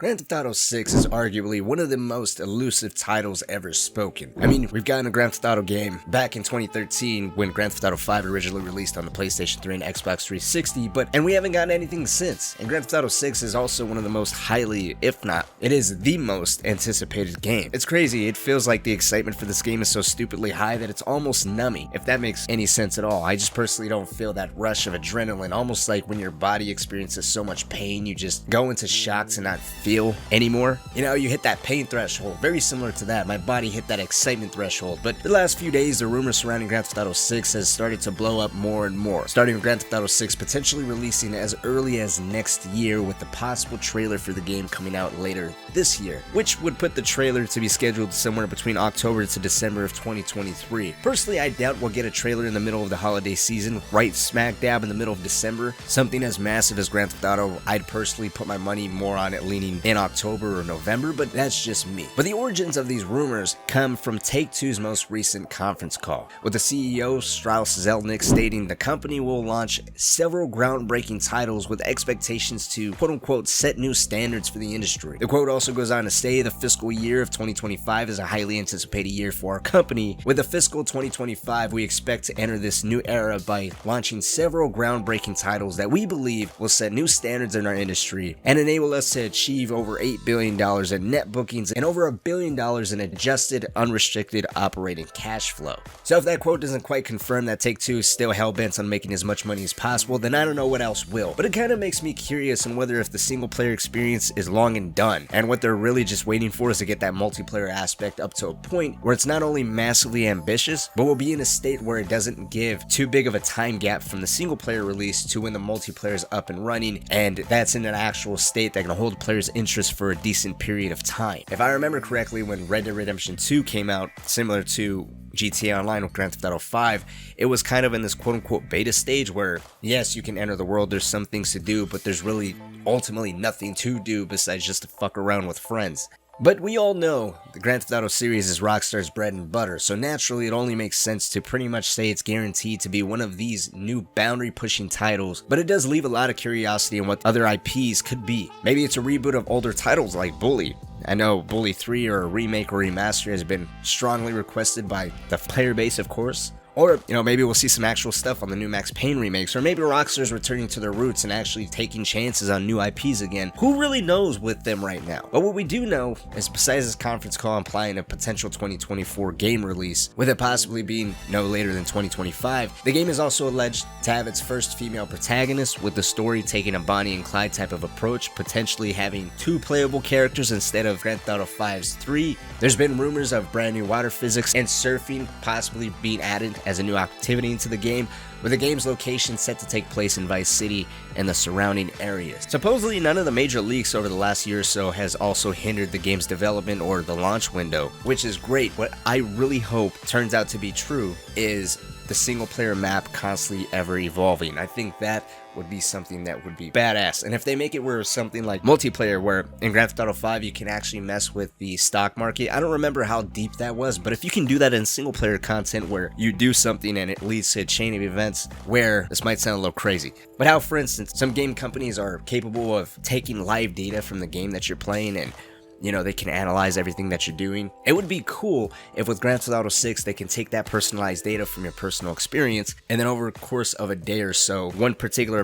Grand Theft Auto 6 is arguably one of the most elusive titles ever spoken. I mean, we've gotten a Grand Theft Auto game back in 2013 when Grand Theft Auto 5 originally released on the PlayStation 3 and Xbox 360, and we haven't gotten anything since. And Grand Theft Auto 6 is also one of the most highly, if not, it is the most anticipated game. It's crazy, it feels like the excitement for this game is so stupidly high that it's almost numbing, if that makes any sense at all. I just personally don't feel that rush of adrenaline, almost like when your body experiences so much pain, you just go into shock to not feel anymore. You know, you hit that pain threshold, very similar to that. My body hit that excitement threshold, but the last few days, the rumors surrounding Grand Theft Auto 6 has started to blow up more and more, starting with Grand Theft Auto 6 potentially releasing as early as next year, with the possible trailer for the game coming out later this year, which would put the trailer to be scheduled somewhere between October to December of 2023. Personally, I doubt we'll get a trailer in the middle of the holiday season, right smack dab in the middle of December. Something as massive as Grand Theft Auto, I'd personally put my money more on it leaning in October or November, but that's just me. But the origins of these rumors come from Take-Two's most recent conference call, with the CEO Strauss Zelnick stating the company will launch several groundbreaking titles with expectations to quote-unquote set new standards for the industry. The quote also goes on to say the fiscal year of 2025 is a highly anticipated year for our company. With the fiscal 2025, we expect to enter this new era by launching several groundbreaking titles that we believe will set new standards in our industry and enable us to achieve over $8 billion in net bookings and over $1 billion in adjusted unrestricted operating cash flow. So if that quote doesn't quite confirm that Take-Two is still hell-bent on making as much money as possible, then I don't know what else will. But it kind of makes me curious on whether if the single player experience is long and done, and what they're really just waiting for is to get that multiplayer aspect up to a point where it's not only massively ambitious, but will be in a state where it doesn't give too big of a time gap from the single player release to when the multiplayer is up and running, and that's in an actual state that can hold players' interest for a decent period of time. If I remember correctly, when Red Dead Redemption 2 came out, similar to GTA Online with Grand Theft Auto 5, it was kind of in this quote-unquote beta stage where, yes, you can enter the world, there's some things to do, but there's really ultimately nothing to do besides just to fuck around with friends. But we all know the Grand Theft Auto series is Rockstar's bread and butter, so naturally it only makes sense to pretty much say it's guaranteed to be one of these new boundary-pushing titles, but it does leave a lot of curiosity on what other IPs could be. Maybe it's a reboot of older titles like Bully. I know Bully 3 or a remake or remaster has been strongly requested by the player base, of course. Or, you know, maybe we'll see some actual stuff on the new Max Payne remakes, or maybe Rockstar's returning to their roots and actually taking chances on new IPs again. Who really knows with them right now? But what we do know is, besides this conference call implying a potential 2024 game release, with it possibly being no later than 2025, the game is also alleged to have its first female protagonist, with the story taking a Bonnie and Clyde type of approach, potentially having 2 playable characters instead of Grand Theft Auto 5's 3. There's been rumors of brand new water physics and surfing possibly being added as a new activity into the game, with the game's location set to take place in Vice City and the surrounding areas. Supposedly, none of the major leaks over the last year or so has also hindered the game's development or the launch window, which is great. What I really hope turns out to be true is the single player map constantly ever evolving. I think that would be something that would be badass. And if they make it where something like multiplayer, where in Grand Theft Auto 5 you can actually mess with the stock market, I don't remember how deep that was, but if you can do that in single player content where you do something and it leads to a chain of events, where this might sound a little crazy, but how, for instance, some game companies are capable of taking live data from the game that you're playing and, you know, they can analyze everything that you're doing. It would be cool if with Grand Theft Auto 6 they can take that personalized data from your personal experience, and then over the course of a day or so, one particular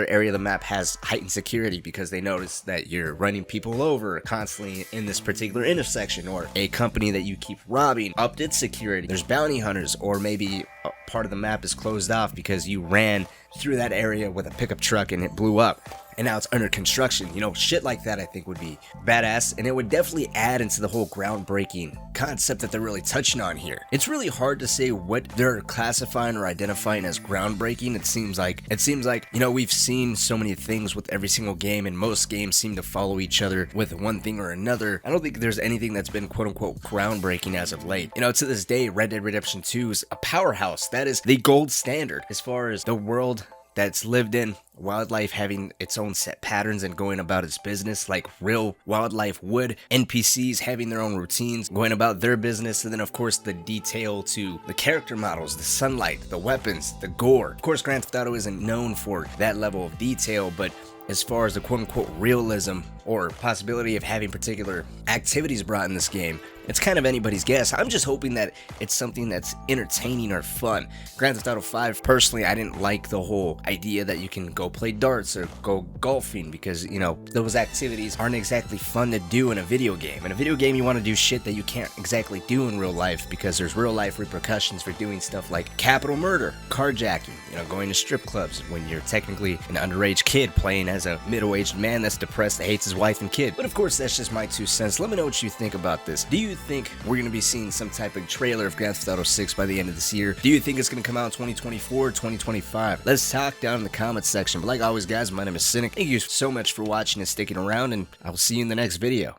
area of the map has heightened security because they notice that you're running people over constantly in this particular intersection, or a company that you keep robbing upped its security. There's bounty hunters, or maybe a part of the map is closed off because you ran through that area with a pickup truck and it blew up, and now it's under construction. You know, shit like that I think would be badass, and it would definitely add into the whole groundbreaking concept that they're really touching on here. It's really hard to say what they're classifying or identifying as groundbreaking. It seems like, you know, we've seen so many things with every single game, and most games seem to follow each other with one thing or another. I don't think there's anything that's been quote-unquote groundbreaking as of late. You know, to this day, Red Dead Redemption 2 is a powerhouse. That is the gold standard as far as the world that's lived in wildlife having its own set patterns and going about its business like real wildlife would, NPCs having their own routines, going about their business, and then of course the detail to the character models, the sunlight, the weapons, the gore. Of course, Grand Theft Auto isn't known for that level of detail, but as far as the quote-unquote realism or possibility of having particular activities brought in this game, it's kind of anybody's guess. I'm just hoping that it's something that's entertaining or fun. Grand Theft Auto 5, personally, I didn't like the whole idea that you can go play darts or go golfing because, you know, those activities aren't exactly fun to do in a video game. In a video game, you want to do shit that you can't exactly do in real life because there's real life repercussions for doing stuff like capital murder, carjacking, you know, going to strip clubs when you're technically an underage kid playing as a middle-aged man that's depressed that hates his wife and kid. But of course, that's just my 2 cents. Let me know what you think about this. Do you think we're going to be seeing some type of trailer of Grand Theft Auto 6 by the end of this year? Do you think it's going to come out in 2024 or 2025? Let's talk down in the comments section. But like always, guys, my name is Cynic. Thank you so much for watching and sticking around, and I will see you in the next video.